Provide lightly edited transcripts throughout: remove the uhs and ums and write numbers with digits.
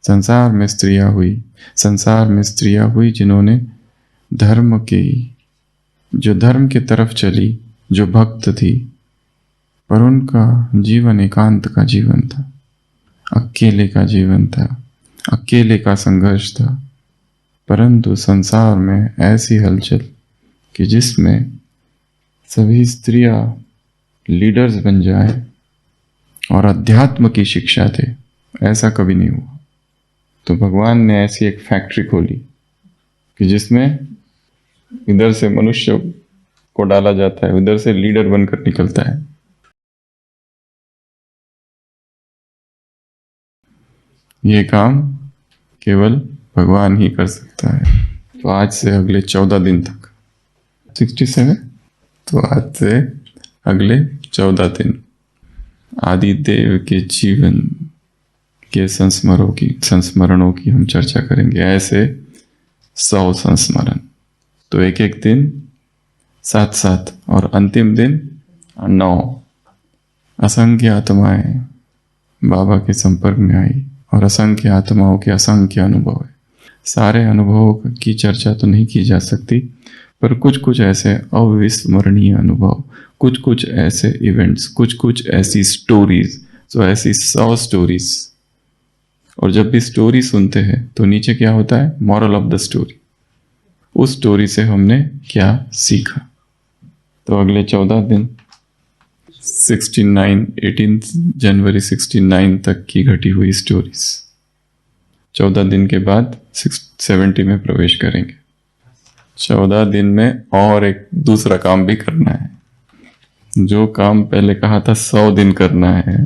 संसार में स्त्रियां हुई जिन्होंने धर्म की, जो धर्म की तरफ चली, जो भक्त थी, पर उनका जीवन एकांत का जीवन था, अकेले का जीवन था, अकेले का संघर्ष था। परंतु संसार में ऐसी हलचल कि जिसमें सभी स्त्रियां लीडर्स बन जाए और अध्यात्म की शिक्षा दे, ऐसा कभी नहीं हुआ। तो भगवान ने ऐसी एक फैक्ट्री खोली कि जिसमें इधर से मनुष्य को डाला जाता है, उधर से लीडर बनकर निकलता है। ये काम केवल भगवान ही कर सकता है। तो आज से अगले 14 दिन तक 67, तो आज से अगले 14 दिन आदिदेव के जीवन के संस्मरणों की हम चर्चा करेंगे। ऐसे 100 संस्मरण, तो एक एक दिन 7-7 और अंतिम दिन 9। असंख्य आत्माएं बाबा के संपर्क में आई और असंख्य आत्माओं के असंख्य अनुभव है। सारे अनुभवों की चर्चा तो नहीं की जा सकती, पर कुछ कुछ ऐसे अविस्मरणीय अनुभव, कुछ कुछ ऐसे इवेंट्स, कुछ कुछ ऐसी स्टोरीज, तो ऐसी 100 स्टोरीज। और जब भी स्टोरी सुनते हैं तो नीचे क्या होता है? Moral of the story. उस स्टोरी से हमने क्या सीखा। तो अगले 14 दिन 18 जनवरी 69 तक की घटी हुई स्टोरीज, 14 दिन के बाद 70 में प्रवेश करेंगे। 14 दिन में और एक दूसरा काम भी करना है। जो काम पहले कहा था 100 दिन करना है,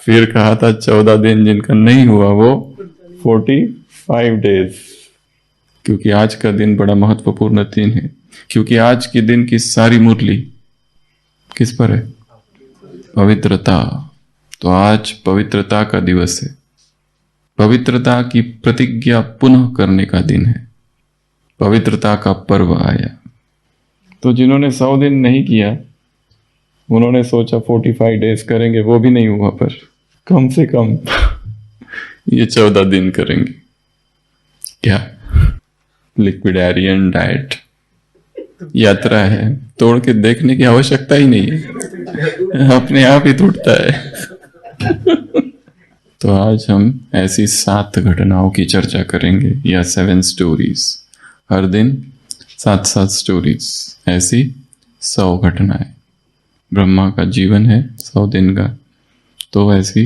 फिर कहा था 14 दिन, जिनका नहीं हुआ वो 45 डेज। क्योंकि आज का दिन बड़ा महत्वपूर्ण दिन है, क्योंकि आज के दिन की सारी मुरली किस पर है? पवित्रता। तो आज पवित्रता का दिवस है, पवित्रता की प्रतिज्ञा पुनः करने का दिन है, पवित्रता का पर्व आया। तो जिन्होंने 100 दिन नहीं किया, उन्होंने सोचा 45 डेज करेंगे, वो भी नहीं हुआ, पर कम से कम ये 14 दिन करेंगे। क्या लिक्विडेरियन डाइट यात्रा है, तोड़ के देखने की आवश्यकता ही नहीं है, अपने आप ही टूटता है। तो आज हम ऐसी 7 घटनाओं की चर्चा करेंगे, या 7 स्टोरीज। हर दिन 7-7 स्टोरीज, ऐसी 100 घटनाएं। ब्रह्मा का जीवन है 100 दिन का, तो ऐसी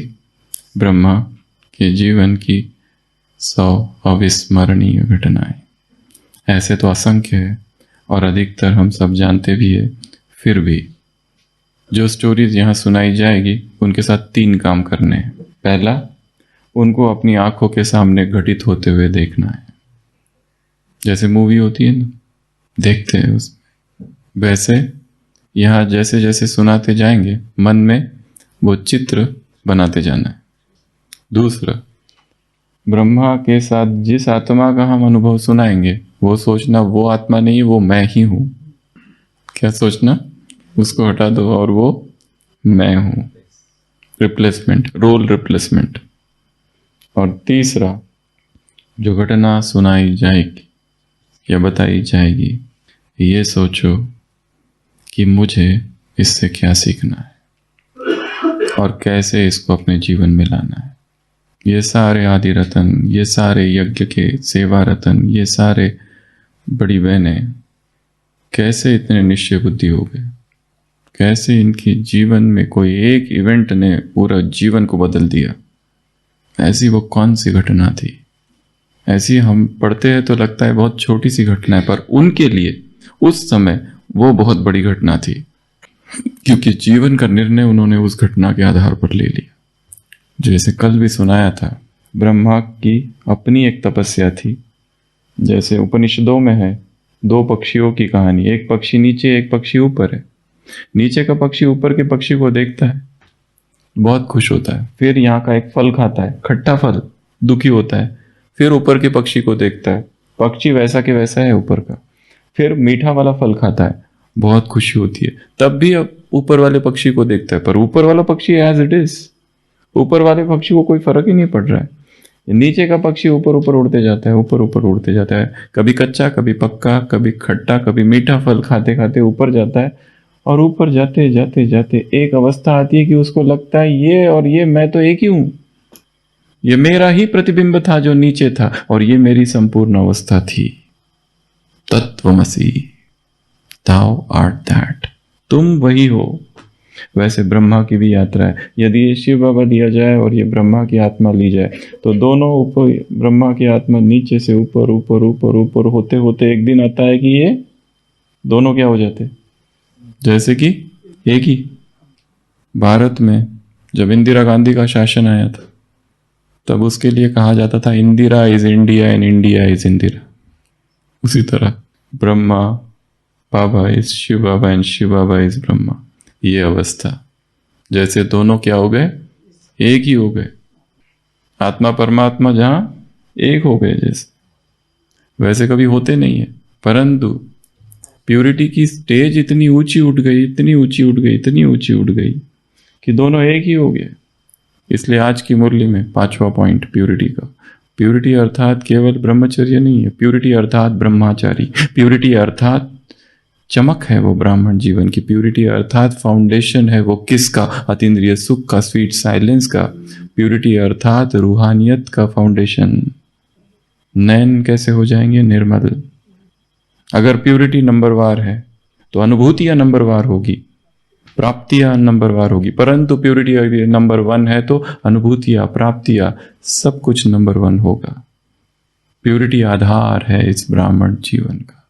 ब्रह्मा के जीवन की 100 अविस्मरणीय घटनाएं। ऐसे तो असंख्य है और अधिकतर हम सब जानते भी है। फिर भी जो स्टोरीज यहाँ सुनाई जाएगी, उनके साथ 3 काम करने हैं। पहला, उनको अपनी आंखों के सामने घटित होते हुए देखना है। जैसे मूवी होती है ना, देखते हैं उसमें, वैसे यहाँ जैसे जैसे सुनाते जाएंगे, मन में वो चित्र बनाते जाना है। दूसरा, ब्रह्मा के साथ जिस आत्मा का हम अनुभव सुनाएंगे, वो सोचना वो आत्मा नहीं, वो मैं ही हूं। क्या सोचना? उसको हटा दो और वो मैं हूं। Replacement, role replacement. और तीसरा, जो घटना सुनाई जाएगी या बताई जाएगी, ये सोचो कि मुझे इससे क्या सीखना है और कैसे इसको अपने जीवन में लाना है। ये सारे आदि रतन, ये सारे यज्ञ के सेवा रतन, ये सारे बड़ी बहनें कैसे इतने निश्चय बुद्धि हो गए, कैसे इनके जीवन में कोई एक इवेंट ने पूरा जीवन को बदल दिया। ऐसी वो कौन सी घटना थी? ऐसी हम पढ़ते हैं तो लगता है बहुत छोटी सी घटना है, पर उनके लिए उस समय वो बहुत बड़ी घटना थी, क्योंकि जीवन का निर्णय उन्होंने उस घटना के आधार पर ले लिया। जैसे कल भी सुनाया था, ब्रह्मा की अपनी एक तपस्या थी। जैसे उपनिषदों में है 2 पक्षियों की कहानी, एक पक्षी नीचे, एक पक्षी ऊपर है। नीचे का पक्षी ऊपर के पक्षी को देखता है, बहुत खुश होता है, फिर यहाँ का एक फल खाता है, खट्टा फल, दुखी होता है, फिर ऊपर के पक्षी को देखता है, पक्षी वैसा के वैसा है ऊपर का, फिर मीठा वाला फल खाता है, बहुत खुशी होती है, तब भी अब ऊपर वाले पक्षी को देखता है, पर ऊपर वाला पक्षी एज इट इज, ऊपर वाले पक्षी को कोई फर्क ही नहीं पड़ रहा है, नीचे का पक्षी ऊपर ऊपर उड़ते जाता है, ऊपर ऊपर उड़ते जाता है, कभी कच्चा कभी पक्का, कभी खट्टा कभी मीठा फल खाते खाते ऊपर जाता है। और ऊपर जाते जाते जाते एक अवस्था आती है कि उसको लगता है ये और ये मैं तो एक ही हूं, ये मेरा ही प्रतिबिंब था जो नीचे था, और ये मेरी संपूर्ण अवस्था थी। तत्वमसि, thou art that, तुम वही हो। वैसे ब्रह्मा की भी यात्रा है। यदि ये शिव बाबा लिया जाए और ये ब्रह्मा की आत्मा ली जाए तो दोनों ऊपर, ब्रह्मा की आत्मा नीचे से ऊपर ऊपर ऊपर ऊपर होते होते एक दिन आता है कि ये दोनों क्या हो जाते, जैसे कि एक ही। भारत में जब इंदिरा गांधी का शासन आया था तब उसके लिए कहा जाता था Indira is India and India is Indira. उसी तरह Brahma Baba is Shiv Baba and Shiv Baba is Brahma. ये अवस्था जैसे दोनों क्या हो गए, एक ही हो गए। आत्मा परमात्मा जहां एक हो गए जैसे, वैसे कभी होते नहीं है, परंतु प्यूरिटी की स्टेज इतनी ऊंची उठ गई, इतनी ऊंची उठ गई, इतनी ऊंची उठ गई कि दोनों एक ही हो गए। इसलिए आज की मुरली में 5वां पॉइंट प्यूरिटी का। प्यूरिटी अर्थात केवल ब्रह्मचर्य नहीं है, प्यूरिटी अर्थात ब्रह्माचारी, प्यूरिटी अर्थात चमक है वो ब्राह्मण जीवन की, प्यूरिटी अर्थात फाउंडेशन है वो किसका, अतीन्द्रिय सुख का, स्वीट साइलेंस का। प्यूरिटी अर्थात रूहानियत का फाउंडेशन। नैन कैसे हो जाएंगे निर्मल। अगर प्यूरिटी नंबरवार है तो अनुभूतियां नंबरवार होगी, प्राप्तियां नंबरवार होगी, परंतु प्यूरिटी नंबर 1 है तो अनुभूतियां, प्राप्तियां, सब कुछ नंबर 1 होगा। प्यूरिटी आधार है इस ब्राह्मण जीवन का।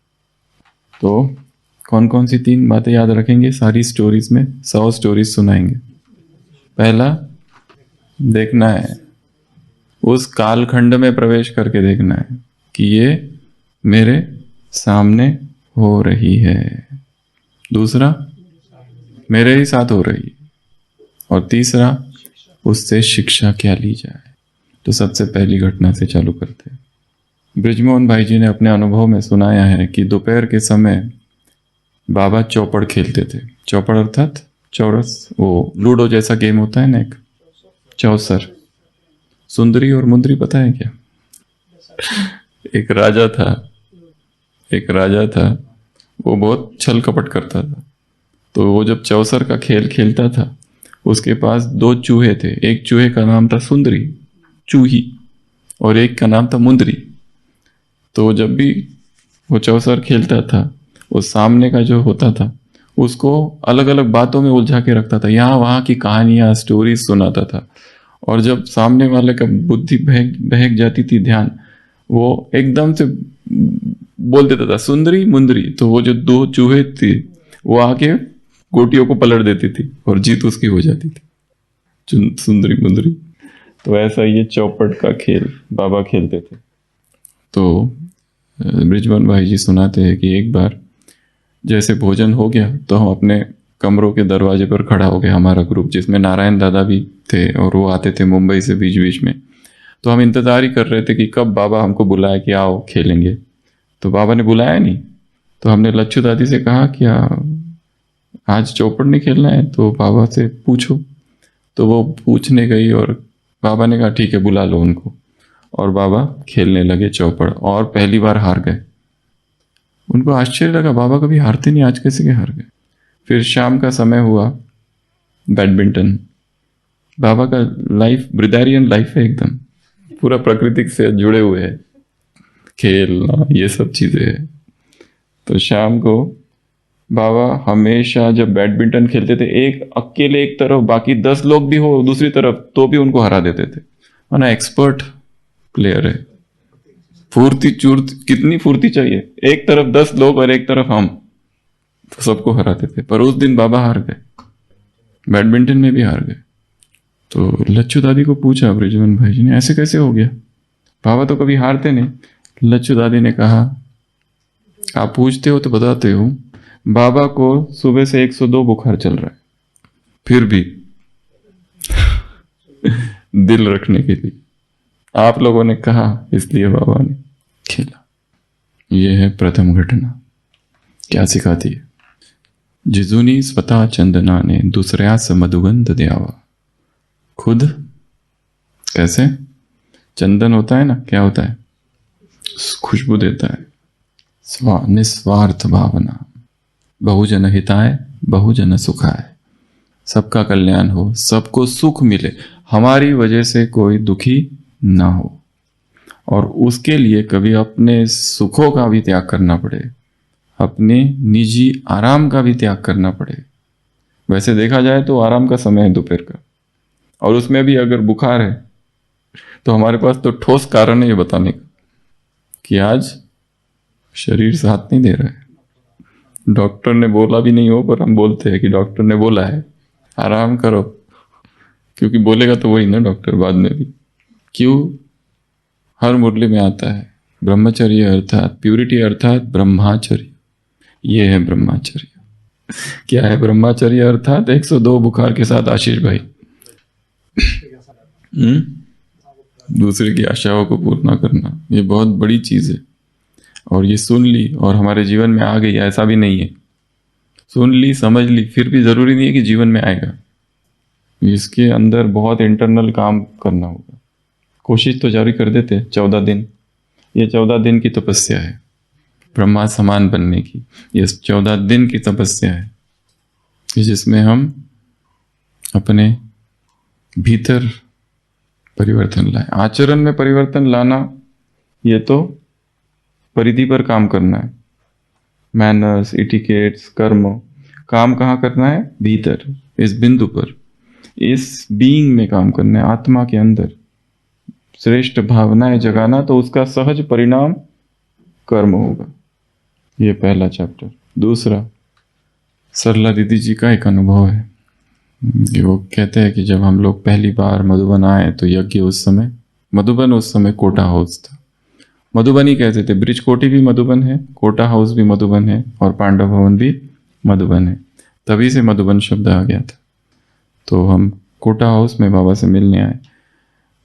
तो कौन कौन सी 3 बातें याद रखेंगे सारी स्टोरीज में? 100 स्टोरीज सुनाएंगे। पहला, देखना है, उस कालखंड में प्रवेश करके देखना है कि ये मेरे सामने हो रही है। दूसरा, मेरे ही साथ हो रही है। और तीसरा, उससे शिक्षा क्या ली जाए। तो सबसे पहली घटना से चालू करते हैं। ब्रिजमोहन भाई जी ने अपने अनुभव में सुनाया है कि दोपहर के समय बाबा चौपड़ खेलते थे। चौपड़ अर्थात चौरस, वो लूडो जैसा गेम होता है ना एक, चौसर। सुंदरी और मुंदरी पता है क्या? एक राजा था, वो बहुत छल कपट करता था। तो वो जब चौसर का खेल खेलता था, उसके पास 2 चूहे थे। एक चूहे का नाम था सुंदरी, चूही, और एक का नाम था मुंदरी। तो जब भी वो चौसर खेलता था, वो सामने का जो होता था उसको अलग अलग बातों में उलझा के रखता था, यहाँ वहाँ की कहानियाँ, स्टोरीज सुनाता था। और जब सामने वाले का बुद्धि बहक जाती थी, ध्यान, वो एकदम से बोल देता था सुंदरी मुंदरी। तो वो जो 2 चूहे थे वो आके गोटियों को पलट देती थी और जीत उसकी हो जाती थी, सुंदरी मुंदरी। तो ऐसा ये चौपट का खेल बाबा खेलते थे। तो ब्रिजमोहन भाई जी सुनाते हैं कि एक बार जैसे भोजन हो गया तो हम अपने कमरों के दरवाजे पर खड़ा हो गया, हमारा ग्रुप, जिसमें नारायण दादा भी थे और वो आते थे मुंबई से बीच बीच में। तो हम इंतज़ार ही कर रहे थे कि कब बाबा हमको बुलाए कि आओ खेलेंगे। तो बाबा ने बुलाया नहीं। तो हमने लच्छू दादी से कहा क्या आज चौपड़ नहीं खेलना है, तो बाबा से पूछो। तो वो पूछने गई और बाबा ने कहा ठीक है बुला लो उनको। और बाबा खेलने लगे चौपड़ और पहली बार हार गए। उनको आश्चर्य लगा, बाबा कभी हारते नहीं, आज कैसे के हार गए। फिर शाम का समय हुआ, बैडमिंटन। बाबा का लाइफ ब्रिदारियन लाइफ है, एकदम पूरा प्रकृति से जुड़े हुए हैं, खेलना ये सब चीजें है। तो शाम को बाबा हमेशा जब बैडमिंटन खेलते थे, एक अकेले एक तरफ, बाकी 10 लोग भी हो दूसरी तरफ, तो भी उनको हरा देते थे। ना एक्सपर्ट प्लेयर है, फुर्ती चुर्ती, कितनी फुर्ती चाहिए, एक तरफ 10 लोग और एक तरफ हम, तो सबको हराते थे। पर उस दिन बाबा हार गए, बैडमिंटन में भी हार गए। तो लच्छू दादी को पूछा ब्रिजमोहन भाई जी ने, ऐसे कैसे हो गया, बाबा तो कभी हारते नहीं। लच्छू दादी ने कहा आप पूछते हो तो बताते हो, बाबा को सुबह से 102 बुखार चल रहा है, फिर भी दिल रखने के लिए आप लोगों ने कहा, इसलिए बाबा ने खेला। यह है प्रथम घटना। क्या सिखाती है? जिजुनी स्वतः चंदना ने दूसऱ्यास मधुगंध द्यावा। खुद कैसे? चंदन होता है ना, क्या होता है? खुशबू देता है। निस्वार्थ भावना, बहुजन हिताय बहुजन सुखाय, सबका कल्याण हो, सबको सुख मिले, हमारी वजह से कोई दुखी ना हो, और उसके लिए कभी अपने सुखों का भी त्याग करना पड़े, अपने निजी आराम का भी त्याग करना पड़े। वैसे देखा जाए तो आराम का समय है दोपहर का, और उसमें भी अगर बुखार है तो हमारे पास तो ठोस कारण है ये बताने का कि आज शरीर साथ नहीं दे रहा है। डॉक्टर ने बोला भी नहीं हो, पर हम बोलते हैं कि डॉक्टर ने बोला है आराम करो, क्योंकि बोलेगा तो वही ना डॉक्टर बाद में भी। क्यों? हर मुरली में आता है ब्रह्मचर्य अर्थात प्यूरिटी अर्थात ब्रह्माचर्य। ये है ब्रह्माचर्य। क्या है ब्रह्माचर्य अर्थात? 102 बुखार के साथ आशीष भाई दूसरे की आशाओं को पूर्ण करना, ये बहुत बड़ी चीज है। और ये सुन ली और हमारे जीवन में आ गई, ऐसा भी नहीं है। सुन ली, समझ ली, फिर भी जरूरी नहीं है कि जीवन में आएगा। इसके अंदर बहुत इंटरनल काम करना होगा। कोशिश तो जारी कर देते 14 दिन। ये 14 दिन की तपस्या है ब्रह्मा समान बनने की। ये 14 दिन की तपस्या है कि जिसमें हम अपने भीतर परिवर्तन लाए। आचरण में परिवर्तन लाना, ये तो परिधि पर काम करना है। मैनर्स, इटिकेट्स, कर्म, काम कहाँ करना है? भीतर, इस बिंदु पर, इस बीइंग में काम करना है, आत्मा के अंदर श्रेष्ठ भावनाएं जगाना, तो उसका सहज परिणाम कर्म होगा। ये पहला चैप्टर। दूसरा, सरला दीदी जी का एक अनुभव है कि वो कहते हैं कि जब हम लोग पहली बार मधुबन आए तो यज्ञ उस समय, मधुबन उस समय कोटा हाउस था। मधुबन ही कहते थे। ब्रिज कोटी भी मधुबन है, कोटा हाउस भी मधुबन है, और पांडव भवन भी मधुबन है। तभी से मधुबन शब्द आ गया था। तो हम कोटा हाउस में बाबा से मिलने आए,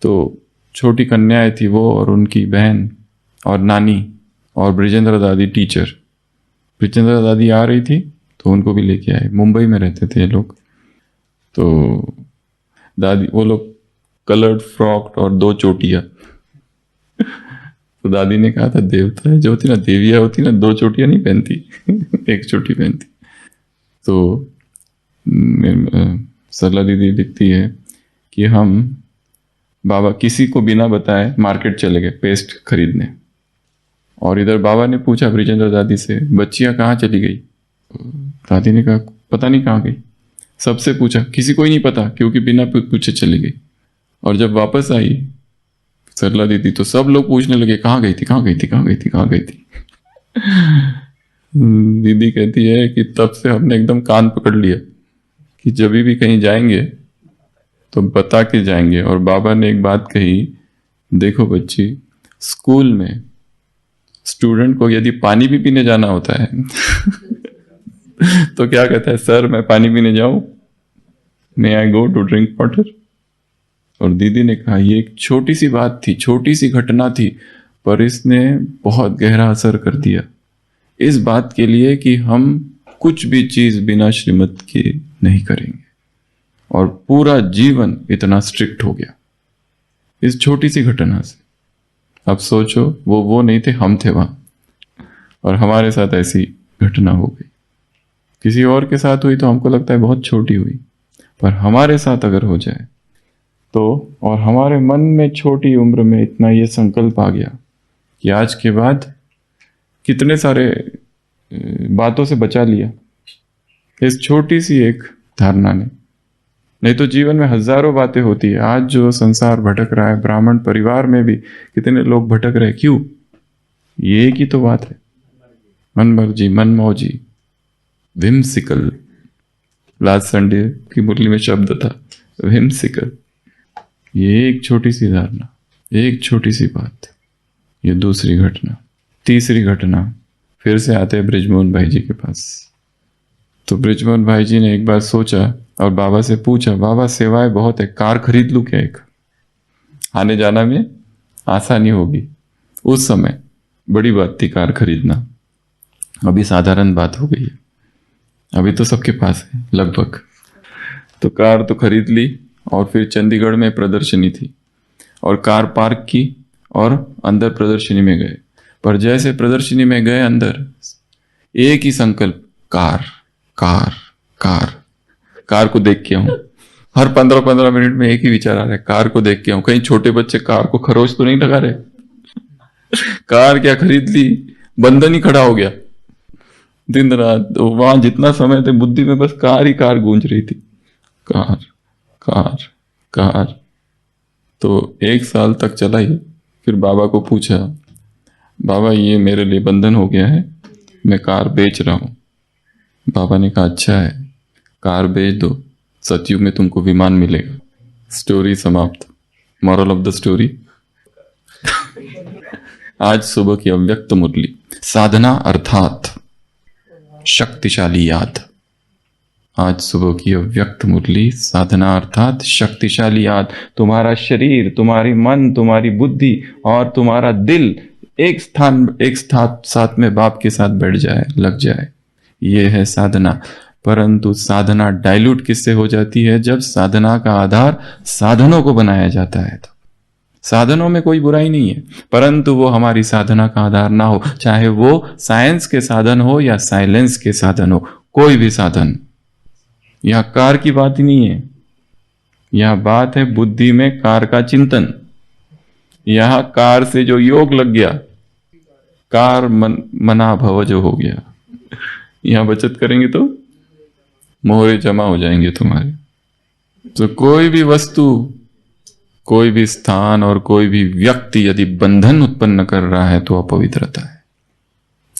तो छोटी कन्याएं थी वो और उनकी बहन और नानी और ब्रिजेंद्र दादी टीचर। ब्रिजेंद्र दादी आ रही थी तो उनको भी लेके आए। मुंबई में रहते थे ये लोग। तो दादी, वो लोग कलर्ड फ्रॉक और 2 चोटियां। तो दादी ने कहा था देवता है जो होती ना, देविया होती ना, 2 चोटियां नहीं पहनती 1 चोटी पहनती। तो सरला दीदी लिखती है कि हम बाबा किसी को बिना बताए मार्केट चले गए पेस्ट खरीदने, और इधर बाबा ने पूछा ब्रिजेंद्र दादी से, बच्चियां कहाँ चली गई? दादी ने कहा पता नहीं कहाँ गई। सबसे पूछा, किसी को ही नहीं पता, क्योंकि बिना पूछे चली गई। और जब वापस आई सरला दीदी तो सब लोग पूछने लगे कहाँ गई थी, कहाँ गई थी, कहाँ गई थी, कहाँ गई थी। दीदी कहती है कि तब से हमने एकदम कान पकड़ लिया कि जब भी कहीं जाएंगे तो बता के जाएंगे। और बाबा ने एक बात कही, देखो बच्ची, स्कूल में स्टूडेंट को यदि पानी भी पीने जाना होता है तो क्या कहता है? सर मैं पानी पीने जाऊं, मे आई गो टू ड्रिंक वाटर? और दीदी ने कहा ये एक छोटी सी बात थी, छोटी सी घटना थी, पर इसने बहुत गहरा असर कर दिया इस बात के लिए कि हम कुछ भी चीज बिना श्रीमत के नहीं करेंगे। और पूरा जीवन इतना स्ट्रिक्ट हो गया इस छोटी सी घटना से। अब सोचो, वो नहीं थे, हम थे वहां, और हमारे साथ ऐसी घटना हो गई। किसी और के साथ हुई तो हमको लगता है बहुत छोटी हुई, पर हमारे साथ अगर हो जाए तो, और हमारे मन में छोटी उम्र में इतना ये संकल्प आ गया कि आज के बाद कितने सारे बातों से बचा लिया इस छोटी सी एक धारणा ने। नहीं तो जीवन में हजारों बातें होती है। आज जो संसार भटक रहा है, ब्राह्मण परिवार में भी कितने लोग भटक रहे, क्यों? ये एक ही तो बात है, मन मर्जी, मन मौजी, विम्सिकल। लास्ट संडे की मुरली में शब्द था विम्सिकल। ये एक छोटी सी धारणा, एक छोटी सी बात। ये दूसरी घटना। तीसरी घटना, फिर से आते हैं ब्रिजमोहन भाई जी के पास। तो ब्रिजमोहन भाई जी ने एक बार सोचा और बाबा से पूछा, बाबा सेवाएं बहुत है, कार खरीद लूं क्या? एक आने जाना में आसानी होगी। उस समय बड़ी बात थी कार खरीदना, अभी साधारण बात हो गई है, अभी तो सबके पास है लगभग। तो कार तो खरीद ली, और फिर चंडीगढ़ में प्रदर्शनी थी, और कार पार्क की और अंदर प्रदर्शनी में गए। पर जैसे प्रदर्शनी में गए अंदर, एक ही संकल्प, कार कार कार, कार को देख के आऊं। हर 15-15 मिनट में एक ही विचार आ रहा है, कार को देख के आऊं। कहीं छोटे बच्चे कार को खरोच तो नहीं लगा रहे? कार क्या खरीद ली, बंधन ही खड़ा हो गया। दिन रात तो वहां जितना समय थे, बुद्धि में बस कार ही कार गूंज रही थी, कार कार कार। तो 1 साल तक चला ही। फिर बाबा को पूछा, बाबा ये मेरे लिए बंधन हो गया है, मैं कार बेच रहा हूं। बाबा ने कहा अच्छा है, कार बेच दो, सतयुग में तुमको विमान मिलेगा। स्टोरी समाप्त। मॉरल ऑफ द स्टोरी, आज सुबह की अव्यक्त मुरली। साधना अर्थात शक्तिशाली याद। आज सुबह की अव्यक्त मुरली, साधना अर्थात शक्तिशाली याद। तुम्हारा शरीर, तुम्हारी मन, तुम्हारी बुद्धि और तुम्हारा दिल एक साथ में बाप के साथ बैठ जाए, लग जाए, ये है साधना। परंतु साधना डाइल्यूट किससे हो जाती है? जब साधना का आधार साधनों को बनाया जाता है। तो साधनों में कोई बुराई नहीं है, परंतु वो हमारी साधना का आधार ना हो, चाहे वो साइंस के साधन हो या साइलेंस के साधन हो, कोई भी साधन। यहां कार की बात ही नहीं है, यह बात है बुद्धि में कार का चिंतन। यहां कार से जो योग लग गया, कार मना भव जो हो गया, यहां बचत करेंगे तो मोहरे जमा हो जाएंगे तुम्हारे। तो कोई भी वस्तु, कोई भी स्थान और कोई भी व्यक्ति यदि बंधन उत्पन्न कर रहा है तो अपवित्रता है।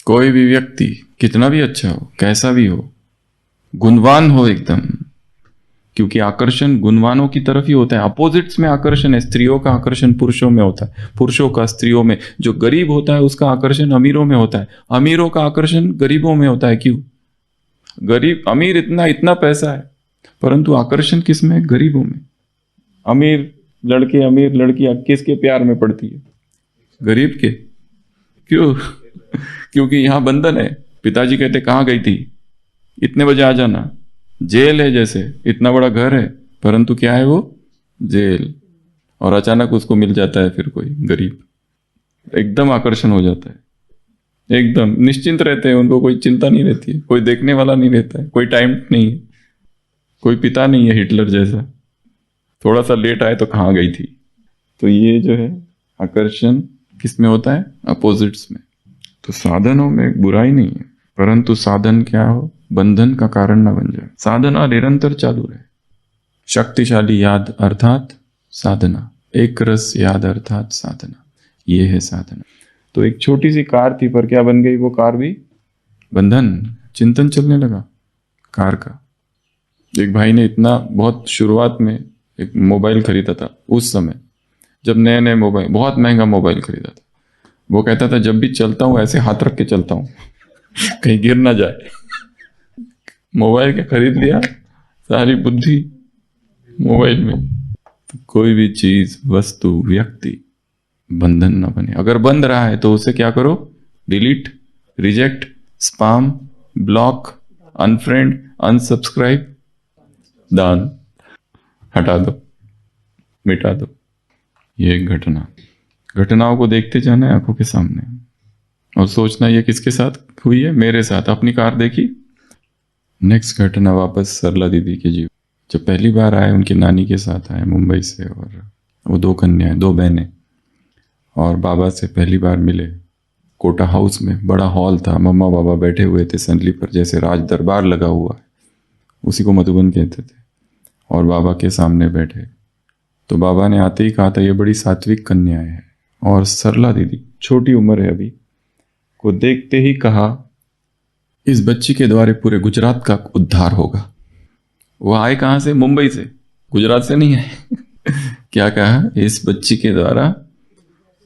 कोई भी व्यक्ति कितना भी अच्छा हो, कैसा भी हो, गुणवान हो एकदम, क्योंकि आकर्षण गुणवानों की तरफ ही होता है। अपोजिट्स में आकर्षण है। स्त्रियों का आकर्षण पुरुषों में होता है, पुरुषों का स्त्रियों में। जो गरीब होता है उसका आकर्षण अमीरों में होता है, अमीरों का आकर्षण गरीबों में होता है। क्यों? गरीब, अमीर इतना पैसा है, परंतु आकर्षण किस में है? गरीबों में। अमीर लड़के, अमीर लड़कियां किसके प्यार में पड़ती है? गरीब के। क्यों? क्योंकि यहां बंधन है। पिताजी कहते कहां गई थी, इतने बजे आ जाना। जेल है जैसे, इतना बड़ा घर है, परंतु क्या है वो? जेल। और अचानक उसको मिल जाता है फिर कोई गरीब, एकदम आकर्षण हो जाता है। एकदम निश्चिंत रहते हैं, उनको कोई चिंता नहीं रहती है, कोई देखने वाला नहीं रहता है, कोई टाइम नहीं है, कोई पिता नहीं है हिटलर जैसा, थोड़ा सा लेट आए तो कहाँ गई थी। तो ये जो है आकर्षण किस में होता है? अपोजिट्स में। तो साधनों में बुराई नहीं है, परंतु साधन क्या हो? बंधन का कारण ना बन जाए। साधना निरंतर चालू रहे। शक्तिशाली याद अर्थात साधना, एक रस याद अर्थात साधना, ये है साधना। तो एक छोटी सी कार थी, पर क्या बन गई वो कार भी? बंधन। चिंतन चलने लगा कार का। एक भाई ने इतना, बहुत शुरुआत में एक मोबाइल खरीदा था, उस समय जब नए नए मोबाइल, बहुत महंगा मोबाइल खरीदा था। वो कहता था जब भी चलता हूं ऐसे हाथ रख के चलता हूं कहीं गिर ना जाए। मोबाइल क्या खरीद लिया, सारी बुद्धि मोबाइल में। तो कोई भी चीज, वस्तु, व्यक्ति बंधन ना बने। अगर बंध रहा है तो उसे क्या करो? Delete, reject, spam, block, unfriend, unsubscribe, दान, हटा दो, मिटा दो। ये एक घटनाओं को देखते जाना है आंखों के सामने, और सोचना ये किसके साथ हुई है? मेरे साथ। अपनी कार देखी। नेक्स्ट घटना वापस सरला दीदी के जीवन। जब पहली बार आए, उनकी नानी के साथ आए मुंबई से, और वो 2 कन्याएं, 2 बहनें, और बाबा से पहली बार मिले कोटा हाउस में। बड़ा हॉल था, मम्मा बाबा बैठे हुए थे संदली पर, जैसे राज दरबार लगा हुआ है, उसी को मधुबन कहते थे। और बाबा के सामने बैठे तो बाबा ने आते ही कहा था, ये बड़ी सात्विक कन्याएं हैं। और सरला दीदी, छोटी उम्र है अभी, को देखते ही कहा, इस बच्ची के द्वारा पूरे गुजरात का उद्धार होगा। वो आए कहां से? मुंबई से, गुजरात से नहीं आए। क्या कहा? इस बच्ची के द्वारा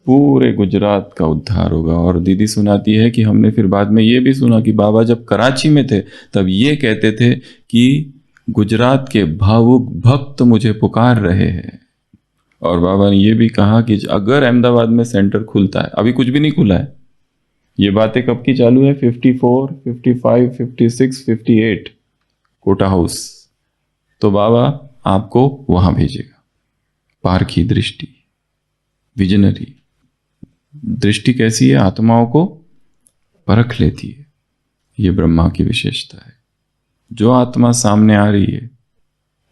पूरे गुजरात का उद्धार होगा। और दीदी सुनाती है कि हमने फिर बाद में ये भी सुना कि बाबा जब कराची में थे तब ये कहते थे कि गुजरात के भावुक भक्त मुझे पुकार रहे हैं। और बाबा ने ये भी कहा कि अगर अहमदाबाद में सेंटर खुलता है, अभी कुछ भी नहीं खुला है, ये बातें कब की चालू है? 54, 55, 56, 58 कोटा हाउस, तो बाबा आपको वहां भेजेगा। पारखी दृष्टि, विजनरी। दृष्टि कैसी है? आत्माओं को परख लेती है। ये ब्रह्मा की विशेषता है। जो आत्मा सामने आ रही है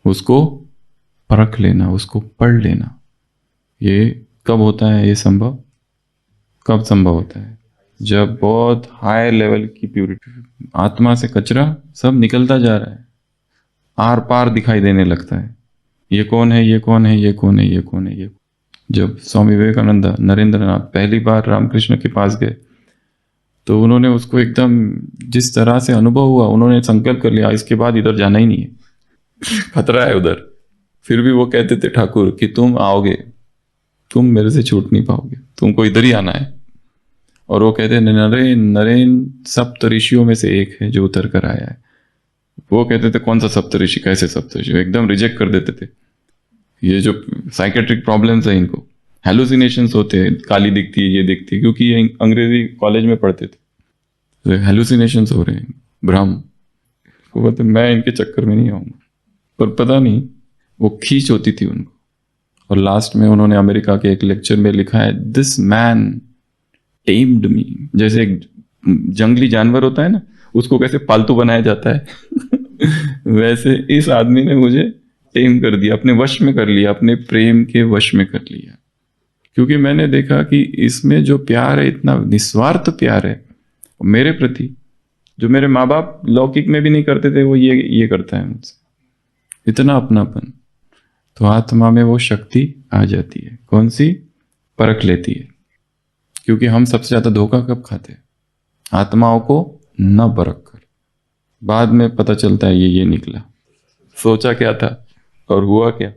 उसको परख लेना, उसको पढ़ लेना। ये कब होता है? ये संभव कब संभव होता है? जब बहुत हाई लेवल की प्यूरिटी, आत्मा से कचरा सब निकलता जा रहा है, आर पार दिखाई देने लगता है। ये कौन है, ये कौन है, ये कौन है, ये कौन है, ये। जब स्वामी विवेकानंद, नरेंद्रनाथ पहली बार रामकृष्ण के पास गए तो उन्होंने उसको एकदम जिस तरह से अनुभव हुआ, उन्होंने संकल्प कर लिया इसके बाद इधर जाना ही नहीं है, खतरा है उधर। फिर भी वो कहते थे ठाकुर कि तुम आओगे, तुम मेरे से छूट नहीं पाओगे, तुमको इधर ही आना है। और वो कहते नरेन नरेन सप्त ऋषियों में से एक है जो उतर कर आया है। वो कहते थे कौन सा सप्त ऋषि, कैसे सप्त ऋषि, एकदम रिजेक्ट कर देते थे। ये जो साइकेट्रिक प्रॉब्लम्स है, इनको हेलुसिनेशंस होते हैं, काली दिखती है, ये दिखती है, क्योंकि ये अंग्रेजी कॉलेज में पढ़ते थे, तो हेलुसिनेशंस हो रहे हैं, भ्रम। वो बोलते मैं इनके चक्कर में नहीं आऊंगा, पर पता नहीं वो खींच होती थी उनको। और लास्ट में उन्होंने अमेरिका के एक लेक्चर में लिखा है, दिस मैन टेम्ड मी। जैसे एक जंगली जानवर होता है ना, उसको कैसे पालतू बनाया जाता है वैसे इस आदमी ने मुझे टेम कर दिया, अपने वश में कर लिया, अपने प्रेम के वश में कर लिया। क्योंकि मैंने देखा कि इसमें जो प्यार है, इतना निस्वार्थ प्यार है मेरे प्रति, जो मेरे माँ बाप लौकिक में भी नहीं करते थे, वो ये करता है मुझसे, इतना अपनापन। तो आत्मा में वो शक्ति आ जाती है। कौन सी? परख लेती है। क्योंकि हम सबसे ज्यादा धोखा कब खाते हैं? आत्माओं को न परख कर। बाद में पता चलता है ये निकला, सोचा क्या था और हुआ क्या।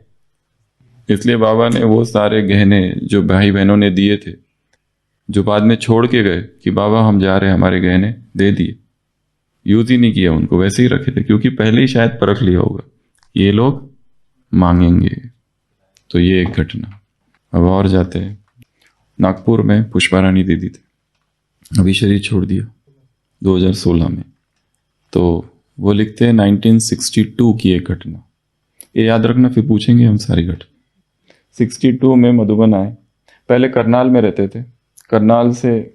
इसलिए बाबा ने वो सारे गहने जो भाई बहनों ने दिए थे, जो बाद में छोड़ के गए कि बाबा हम जा रहे हैं, हमारे गहने दे दिए, यूज ही नहीं किया उनको, वैसे ही रखे थे, क्योंकि पहले ही शायद परख लिया होगा ये लोग मांगेंगे। तो ये एक घटना। अब और जाते हैं। नागपुर में पुष्पा रानी दीदी थे, अभी शरीर छोड़ दिया 2016 में। तो वो लिखते हैं 1962 की एक घटना, ये याद रखना, फिर पूछेंगे हम सारी घटना। 62 में मधुबन आए, पहले करनाल में रहते थे, करनाल से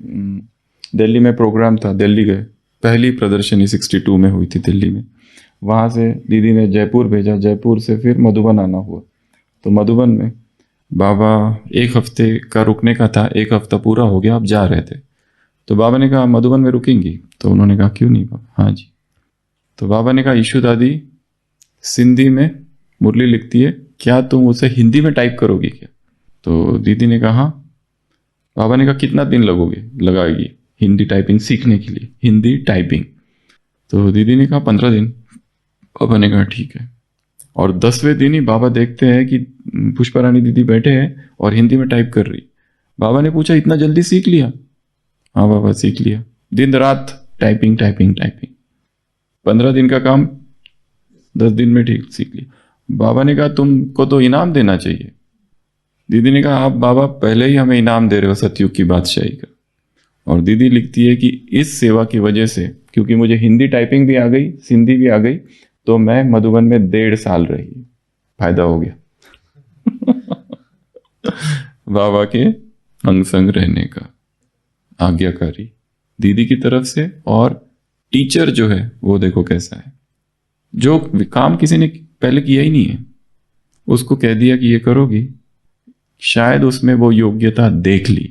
दिल्ली में प्रोग्राम था, दिल्ली गए, पहली प्रदर्शनी 62 में हुई थी दिल्ली में। वहाँ से दीदी ने जयपुर भेजा, जयपुर से फिर मधुबन आना हुआ। तो मधुबन में बाबा एक हफ्ते का रुकने का था, एक हफ्ता पूरा हो गया, अब जा रहे थे। तो बाबा ने कहा मधुबन में रुकेंगी? तो उन्होंने कहा क्यों नहीं बाबा। हाँ जी। तो बाबा ने कहा ईशु दादी सिंधी में मुरली लिखती है, क्या तुम उसे हिंदी में टाइप करोगी क्या? तो दीदी ने कहा हाँ। बाबा ने कहा कितना दिन लगाएगी हिंदी टाइपिंग सीखने के लिए, हिंदी टाइपिंग? तो दीदी ने कहा 15 दिन। बाबा ने कहा ठीक है। और 10वें दिन ही बाबा देखते हैं कि पुष्पा रानी दीदी बैठे हैं और हिंदी में टाइप कर रही। बाबा ने पूछा इतना जल्दी सीख लिया? हाँ बाबा सीख लिया, दिन रात टाइपिंग टाइपिंग टाइपिंग। 15 दिन का काम 10 दिन में ठीक सीख लिया। बाबा ने कहा तुमको तो इनाम देना चाहिए। दीदी ने कहा आप बाबा पहले ही हमें इनाम दे रहे हो सतयुग की बादशाही का। और दीदी लिखती है कि इस सेवा की वजह से, क्योंकि मुझे हिंदी टाइपिंग भी आ गई, सिंधी भी आ गई, तो मैं मधुबन में 1.5 साल रही, फायदा हो गया बाबा के अंग संग रहने का, आज्ञाकारी दीदी की तरफ से। और टीचर जो है वो देखो कैसा है, जो काम किसी ने पहले किया ही नहीं है उसको कह दिया कि ये करोगी, शायद उसमें वो योग्यता देख ली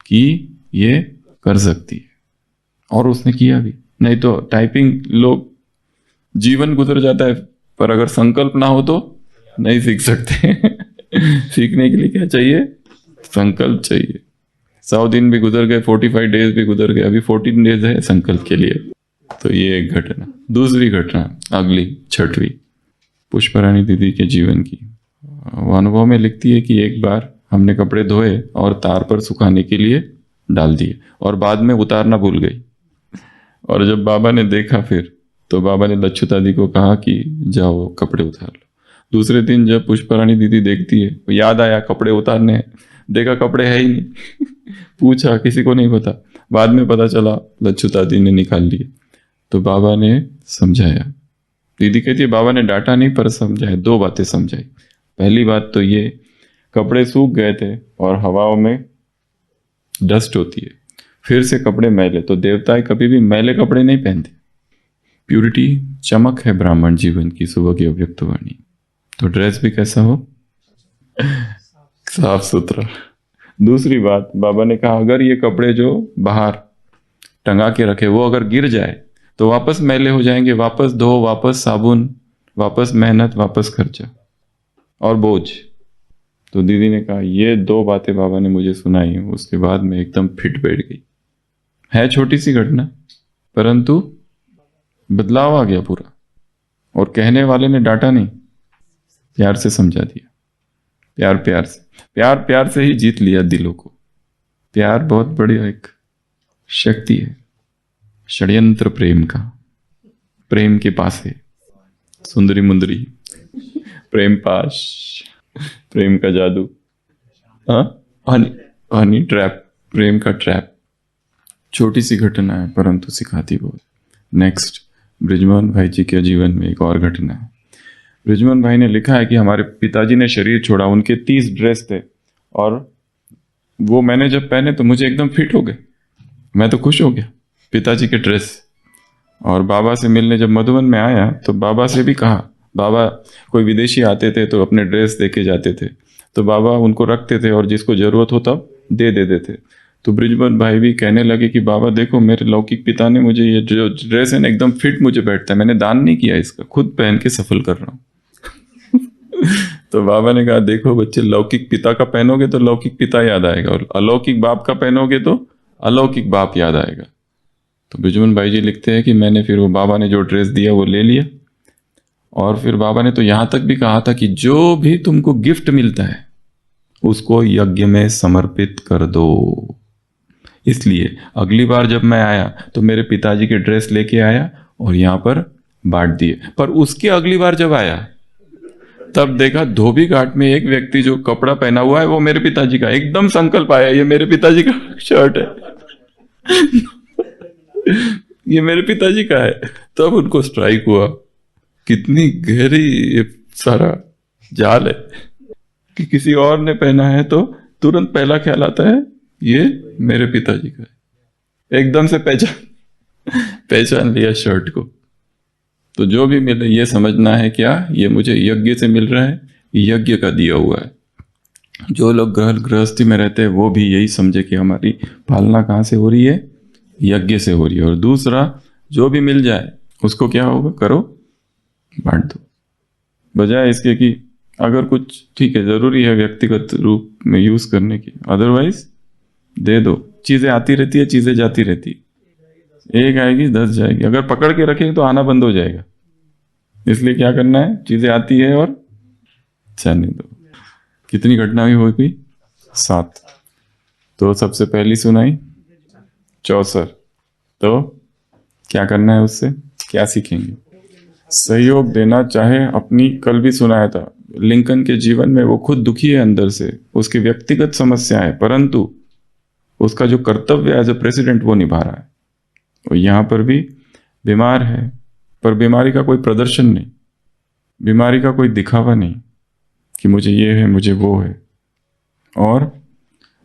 कि ये कर सकती है, और उसने किया भी। नहीं तो टाइपिंग लोग जीवन गुजर जाता है, पर अगर संकल्प ना हो तो नहीं सीख सकते सीखने के लिए क्या चाहिए? संकल्प चाहिए। 100 दिन भी गुजर गए, 45 डेज भी गुजर गए, अभी 14 डेज है संकल्प के लिए। तो ये एक घटना। दूसरी घटना अगली 6वीं पुष्पा रानी दीदी के जीवन की। वो अनुभव में लिखती है कि एक बार हमने कपड़े धोए और तार पर सुखाने के लिए डाल दिए और बाद में उतारना भूल गई। और जब बाबा ने देखा फिर, तो बाबा ने लच्छू दादी को कहा कि जाओ कपड़े उतार लो। दूसरे दिन जब पुष्पा रानी दीदी देखती है, तो याद आया कपड़े उतारने हैं, देखा कपड़े है ही नहीं पूछा, किसी को नहीं पता, बाद में पता चला लच्छू दादी ने निकाल लिए। तो बाबा ने समझाया। दीदी कहती है बाबा ने डांटा नहीं पर समझाया, 2 बातें समझाई। पहली बात तो ये, कपड़े सूख गए थे और हवाओं में डस्ट होती है, फिर से कपड़े मैले, तो देवताएं कभी भी मैले कपड़े नहीं पहनते। प्यूरिटी चमक है ब्राह्मण जीवन की, सुबह की अव्यक्त वाणी। तो ड्रेस भी कैसा हो, साफ सुथरा। दूसरी बात, बाबा ने कहा अगर ये कपड़े जो बाहर टंगा के रखे वो अगर गिर जाए तो वापस मैले हो जाएंगे, वापस धो, वापस साबुन, वापस मेहनत, वापस खर्चा और बोझ। तो दीदी ने कहा ये 2 बातें बाबा ने मुझे सुनाई, उसके बाद में एकदम फिट बैठ गई। है छोटी सी घटना, परंतु बदलाव आ गया पूरा। और कहने वाले ने डांटा नहीं, प्यार से समझा दिया, प्यार से ही जीत लिया दिलों को। प्यार बहुत बड़ी एक शक्ति है। षड्यंत्र प्रेम का, प्रेम के पास है सुंदरी मुंदरी, प्रेम पाश, प्रेम का जादू, हनी ट्रैप, प्रेम का ट्रैप। छोटी सी घटना है परंतु सिखाती बहुत। नेक्स्ट, ब्रिजमोहन भाई जी के जीवन में एक और घटना है। ब्रिजमोहन भाई ने लिखा है कि हमारे पिताजी ने शरीर छोड़ा, उनके 30 ड्रेस थे और वो मैंने जब पहने तो मुझे एकदम फिट हो गए, मैं तो खुश हो गया पिताजी के ड्रेस। और बाबा से मिलने जब मधुबन में आया तो बाबा से भी कहा, बाबा कोई विदेशी आते थे तो अपने ड्रेस दे के जाते थे, तो बाबा उनको रखते थे और जिसको जरूरत हो तब दे देते थे। तो ब्रिजमोहन भाई भी कहने लगे कि बाबा देखो मेरे लौकिक पिता ने मुझे ये जो ड्रेस है ना एकदम फिट मुझे बैठता है, मैंने दान नहीं किया इसका, खुद पहन के सफल कर रहा हूँ। तो बाबा ने कहा देखो बच्चे, लौकिक पिता का पहनोगे तो लौकिक पिता याद आएगा और अलौकिक बाप का पहनोगे तो अलौकिक बाप याद आएगा। तो ब्रिजमोहन भाई जी लिखते हैं कि मैंने फिर वो बाबा ने जो ड्रेस दिया वो ले लिया। और फिर बाबा ने तो यहां तक भी कहा था कि जो भी तुमको गिफ्ट मिलता है उसको यज्ञ में समर्पित कर दो। इसलिए अगली बार जब मैं आया तो मेरे पिताजी के ड्रेस लेके आया और यहां पर बांट दिए। पर उसके अगली बार जब आया तब देखा धोबी घाट में एक व्यक्ति जो कपड़ा पहना हुआ है वो मेरे पिताजी का, एकदम संकल्प आया ये मेरे पिताजी का शर्ट है। ये मेरे पिताजी का है। तब उनको स्ट्राइक हुआ कितनी गहरी ये सारा जाल है कि किसी और ने पहना है तो तुरंत पहला ख्याल आता है ये मेरे पिताजी का है। एकदम से पहचान लिया शर्ट को। तो जो भी मिले ये समझना है क्या, ये मुझे यज्ञ से मिल रहा है, यज्ञ का दिया हुआ है। जो लोग गृहस्थी में रहते हैं वो भी यही समझे कि हमारी पालना कहाँ से हो रही है, यज्ञ से हो रही है। और दूसरा, जो भी मिल जाए उसको क्या होगा, करो, बांट दो। बजाय इसके कि अगर कुछ ठीक है जरूरी है व्यक्तिगत रूप में यूज करने की, अदरवाइज दे दो। चीजें आती रहती है, चीजें जाती रहती है, एक आएगी 10 जाएगी। अगर पकड़ के रखेंगे तो आना बंद हो जाएगा। इसलिए क्या करना है, चीजें आती है और जाने दो। कितनी घटना हुई होगी, 7। तो सबसे पहली सुनाई चौसर। तो क्या करना है, उससे क्या सीखेंगे, सहयोग देना। चाहे अपनी, कल भी सुनाया था, लिंकन के जीवन में वो खुद दुखी है अंदर से, उसकी व्यक्तिगत समस्या है, परंतु उसका जो कर्तव्य एज ए प्रेसिडेंट वो निभा रहा है। और यहां पर भी बीमार है, पर बीमारी का कोई प्रदर्शन नहीं, बीमारी का कोई दिखावा नहीं कि मुझे ये है, मुझे वो है। और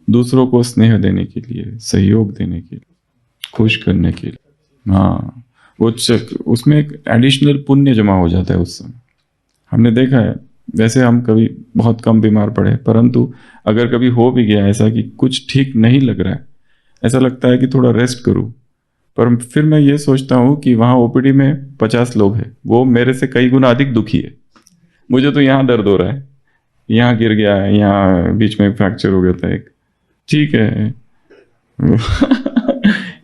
दूसरों को स्नेह देने के लिए, सहयोग देने के लिए, खुश करने के लिए, हाँ, वो उसमें एक एडिशनल पुण्य जमा हो जाता है उस समय। हमने देखा है, वैसे हम कभी बहुत कम बीमार पड़े, परंतु अगर कभी हो भी गया ऐसा कि कुछ ठीक नहीं लग रहा है, ऐसा लगता है कि थोड़ा रेस्ट करूं, पर फिर मैं ये सोचता हूं कि वहां ओपीडी में 50 लोग हैं, वो मेरे से कई गुना अधिक दुखी है। मुझे तो यहाँ दर्द हो रहा है, यहाँ गिर गया है, यहाँ बीच में फ्रैक्चर हो गया था एक, ठीक है।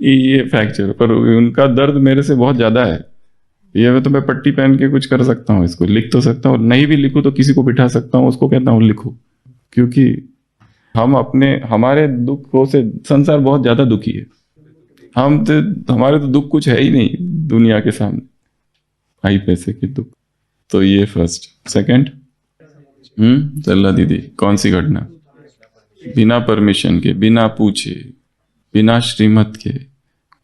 ये फ्रैक्चर, पर उनका दर्द मेरे से बहुत ज्यादा है। ये तो मैं पट्टी पहन के कुछ कर सकता हूँ, इसको लिख तो सकता हूँ, नहीं भी लिखूं तो किसी को बिठा सकता हूँ, उसको कहता हूँ लिखो। क्योंकि हम हमारे दुखों से संसार बहुत ज्यादा दुखी है। हमारे तो दुख कुछ है ही नहीं दुनिया के सामने, आई पैसे के दुख। तो ये फर्स्ट। सेकंड, चल्ला दीदी, कौन सी घटना, बिना परमिशन के, बिना पूछे, बिना श्रीमत के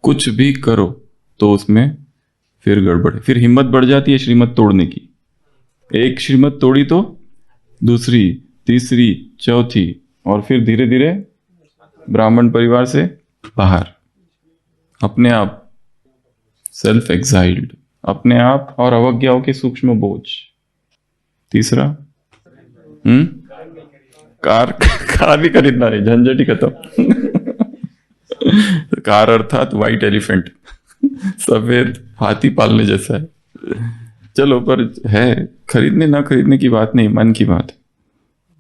कुछ भी करो तो उसमें फिर गड़बड़ है, फिर हिम्मत बढ़ जाती है श्रीमत तोड़ने की। एक श्रीमत तोड़ी तो दूसरी, तीसरी, चौथी, और फिर धीरे धीरे ब्राह्मण परिवार से बाहर, अपने आप सेल्फ एक्साइल्ड, अपने आप और अवज्ञाओं के सूक्ष्म बोझ। तीसरा, कार कार भी खरीदना नहीं, झंझट ही खत्म। कार अर्थात व्हाइट एलिफेंट, सफेद हाथी पालने जैसा है। चलो, पर है, खरीदने ना खरीदने की बात नहीं, मन की बात है।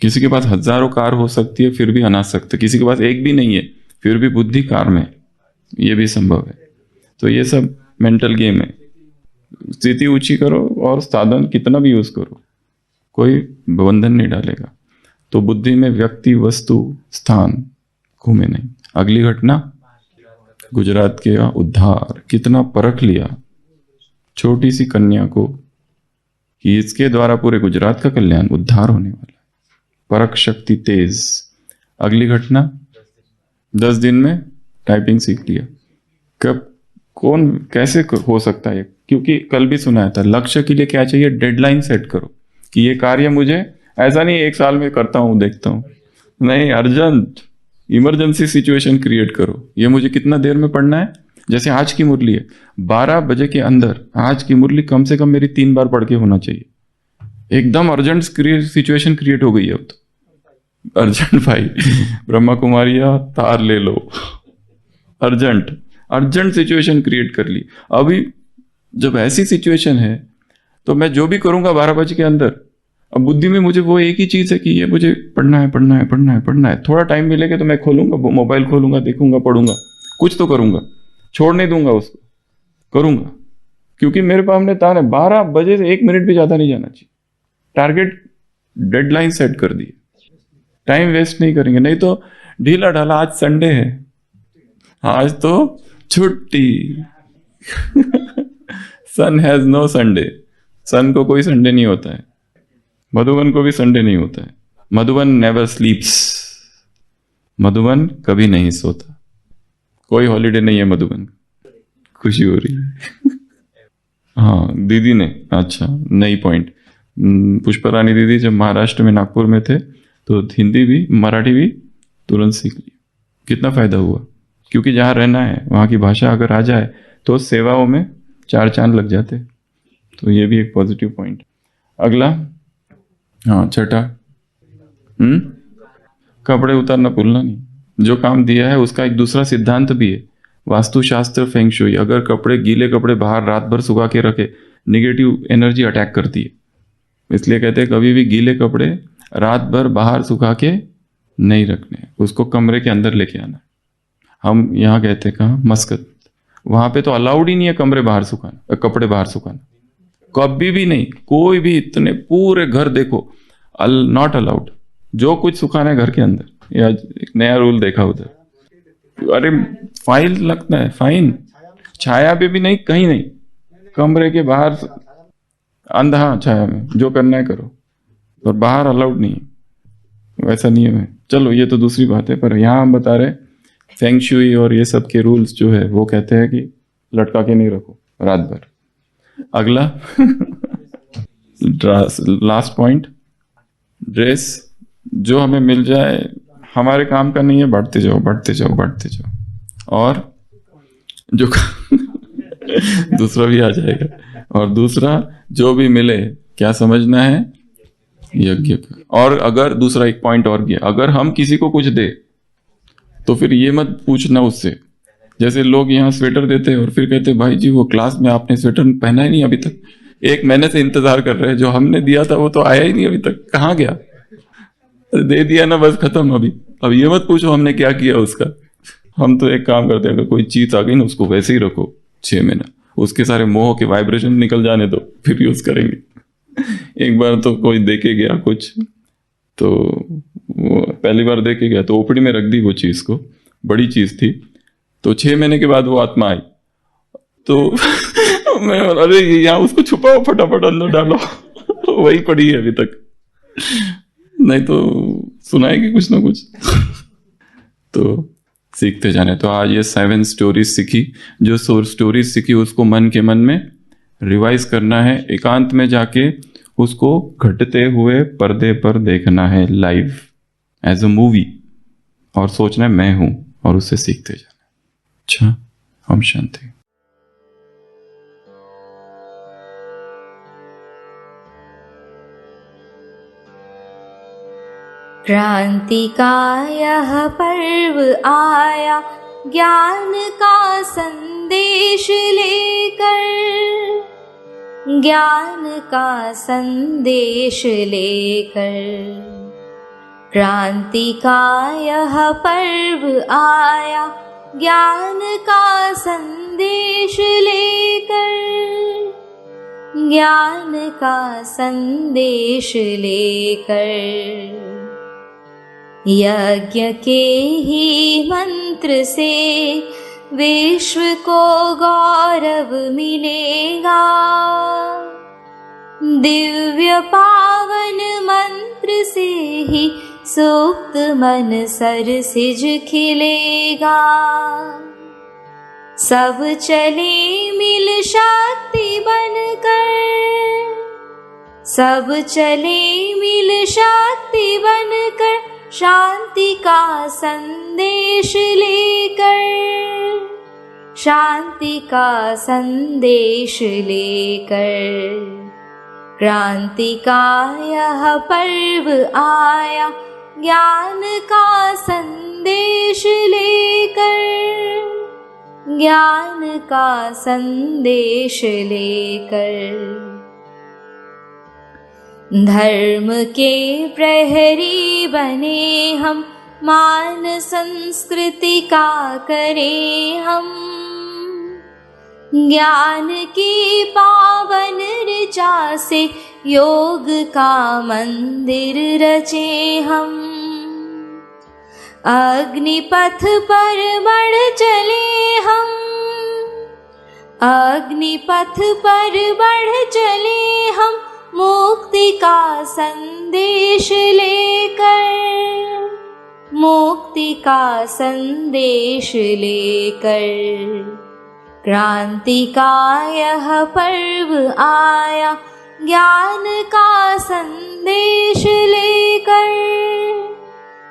किसी के पास हजारों कार हो सकती है फिर भी अनासक्त, किसी के पास एक भी नहीं है फिर भी बुद्धि कार में, ये भी संभव है। तो ये सब मेंटल गेम है। स्थिति ऊंची करो और साधन कितना भी यूज करो, कोई बंधन नहीं डालेगा। तो बुद्धि में व्यक्ति, वस्तु, स्थान घूमे नहीं। अगली घटना, गुजरात के उद्धार, कितना परख लिया छोटी सी कन्या को कि इसके द्वारा पूरे गुजरात का कल्याण, उद्धार होने वाला है। परख शक्ति तेज। अगली घटना, 10 दिन में टाइपिंग सीख लिया। कब, कौन, कैसे हो सकता है? क्योंकि कल भी सुनाया था, लक्ष्य के लिए क्या चाहिए? डेडलाइन सेट करो कि ये कार्य मुझे, ऐसा नहीं 1 साल में करता हूं देखता हूं, नहीं, अर्जेंट इमरजेंसी सिचुएशन क्रिएट करो। ये मुझे कितना देर में पढ़ना है? जैसे आज की मुरली है, 12 बजे के अंदर आज की मुरली कम से कम मेरी 3 बार पढ़ के होना चाहिए। एकदम अर्जेंट सिचुएशन क्रिएट हो गई है अब तो। अर्जेंट भाई, ब्रह्मा कुमारिया तार ले लो, अर्जेंट अर्जेंट सिचुएशन क्रिएट कर ली। अभी जब ऐसी सिचुएशन है तो मैं जो भी करूंगा 12 बजे के अंदर, अब बुद्धि में मुझे वो एक ही चीज है कि ये मुझे पढ़ना है, पढ़ना है, पढ़ना है, पढ़ना है। थोड़ा टाइम मिलेगा तो मैं खोलूंगा, मोबाइल खोलूंगा, देखूंगा, पढ़ूंगा, कुछ तो करूंगा, छोड़ नहीं दूंगा उसको, करूंगा। क्योंकि मेरे पास हमने तार है, 12 बजे से 1 मिनट भी ज्यादा नहीं जाना चाहिए। टारगेट, डेडलाइन सेट कर दी, टाइम वेस्ट नहीं करेंगे। नहीं तो ढीला ढाला, आज संडे है, आज तो छुट्टी। सन हैज नो संडे, सन को कोई संडे नहीं होता है, मधुबन को भी संडे नहीं होता है। मधुबन नेवर स्लीप्स, मधुबन कभी नहीं सोता, कोई हॉलीडे नहीं है मधुबन। खुशी हो रही है। हाँ, दीदी ने, अच्छा, नई पॉइंट, पुष्परानी दीदी जब महाराष्ट्र में नागपुर में थे तो हिंदी भी मराठी भी तुरंत सीख ली। कितना फायदा हुआ, क्योंकि जहाँ रहना है वहाँ की भाषा अगर आ जाए तो सेवाओं में 4 चांद लग जाते। तो ये भी एक पॉजिटिव पॉइंट। अगला, हाँ, छठा, कपड़े उतारना भूलना नहीं। जो काम दिया है उसका एक दूसरा सिद्धांत भी है, वास्तुशास्त्र, फेंग शुई। अगर कपड़े, गीले कपड़े बाहर रात भर सुखा के रखे, निगेटिव एनर्जी अटैक करती है। इसलिए कहते हैं कभी भी गीले कपड़े रात भर बाहर सुखा के नहीं रखने, उसको कमरे के अंदर लेके आना। हम यहाँ कहते हैं कहाँ, मस्कत, वहां पे तो अलाउड ही नहीं है कमरे बाहर सुखाना, कपड़े बाहर सुखाना, कभी भी नहीं। कोई भी, इतने पूरे घर देखो, नॉट अलाउड। जो कुछ सुखाना है घर के अंदर। या एक नया रूल देखा उधर, अरे फाइन लगता है, फाइन। छाया पे भी नहीं, कहीं नहीं, कमरे के बाहर अंधा छाया में जो करना है करो, और बाहर अलाउड नहीं है, वैसा नियम है। चलो ये तो दूसरी बात है, पर यहाँ हम बता रहे फेंग शुई और ये सब के रूल्स जो है वो कहते हैं कि लटका के नहीं रखो रात भर। अगला, लास्ट पॉइंट, ड्रेस जो हमें मिल जाए हमारे काम का नहीं है, बढ़ते जाओ, बढ़ते जाओ, बढ़ते जाओ। और जो दूसरा भी आ जाएगा। और दूसरा, जो भी मिले क्या समझना है, यज्ञ का। और अगर दूसरा एक पॉइंट और गया, अगर हम किसी को कुछ दे तो फिर ये मत पूछना उससे। जैसे लोग यहाँ स्वेटर देते हैं और फिर कहते भाई जी वो क्लास में आपने स्वेटर पहना ही नहीं अभी तक, 1 महीने से इंतजार कर रहे हैं, जो हमने दिया था वो तो आया ही नहीं अभी तक, कहाँ गया? दे दिया ना, बस खत्म। अभी अब ये मत पूछो हमने क्या किया उसका। हम तो एक काम करते हैं, अगर कोई चीज आ गई ना उसको वैसे ही रखो 6 महीना, उसके सारे मोह के वाइब्रेशन निकल जाने दो, फिर यूज करेंगे। एक बार तो कोई देके गया कुछ, तो वो पहली बार देके गया तो ओपड़ी में रख दी वो चीज को, बड़ी चीज थी। तो 6 महीने के बाद वो आत्मा आई तो मैं, अरे यहाँ उसको छुपाओ, फटाफट अंदर डालो। वही पड़ी है अभी तक, नहीं तो सुनाएगी कुछ ना कुछ। तो सीखते जाने। तो आज ये 7 स्टोरीज सीखी, जो स्टोरीज सीखी उसको मन के मन में रिवाइज करना है, एकांत में जाके उसको घटते हुए पर्दे पर देखना है लाइव एज अ मूवी, और सोचना है मैं हूं, और उससे सीखते जाना। अच्छा, हम शांति। क्रांति का यह पर्व आया ज्ञान का संदेश लेकर, ज्ञान का संदेश लेकर। क्रांति का यह पर्व आया ज्ञान का संदेश लेकर, ज्ञान का संदेश लेकर। यज्ञ के ही मंत्र से विश्व को गौरव मिलेगा, दिव्य पावन मंत्र से ही सुप्त मन सरसिज खिलेगा। सब चले मिल शक्ति बनकर, सब चले मिल शक्ति बनकर, शांति का संदेश लेकर, शांति का संदेश लेकर। क्रांति का यह पर्व आया ज्ञान का संदेश लेकर, ज्ञान का संदेश लेकर। धर्म के प्रहरी बने हम, मान संस्कृति का करें हम, ज्ञान की पावन ऋचा से योग का मंदिर रचे हम। अग्निपथ पर बढ़ चले हम, अग्निपथ पर बढ़ चले हम, मुक्ति का संदेश लेकर, मुक्ति का संदेश लेकर। क्रांति का यह पर्व आया ज्ञान का संदेश लेकर,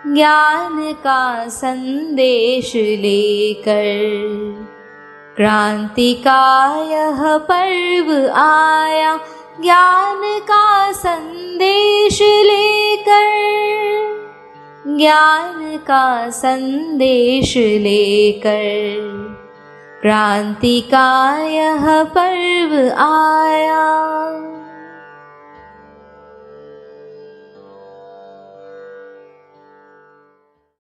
ज्ञान का संदेश लेकर। क्रांति का यह पर्व आया ज्ञान का संदेश लेकर, ज्ञान का संदेश लेकर। क्रांति का यह पर्व आया।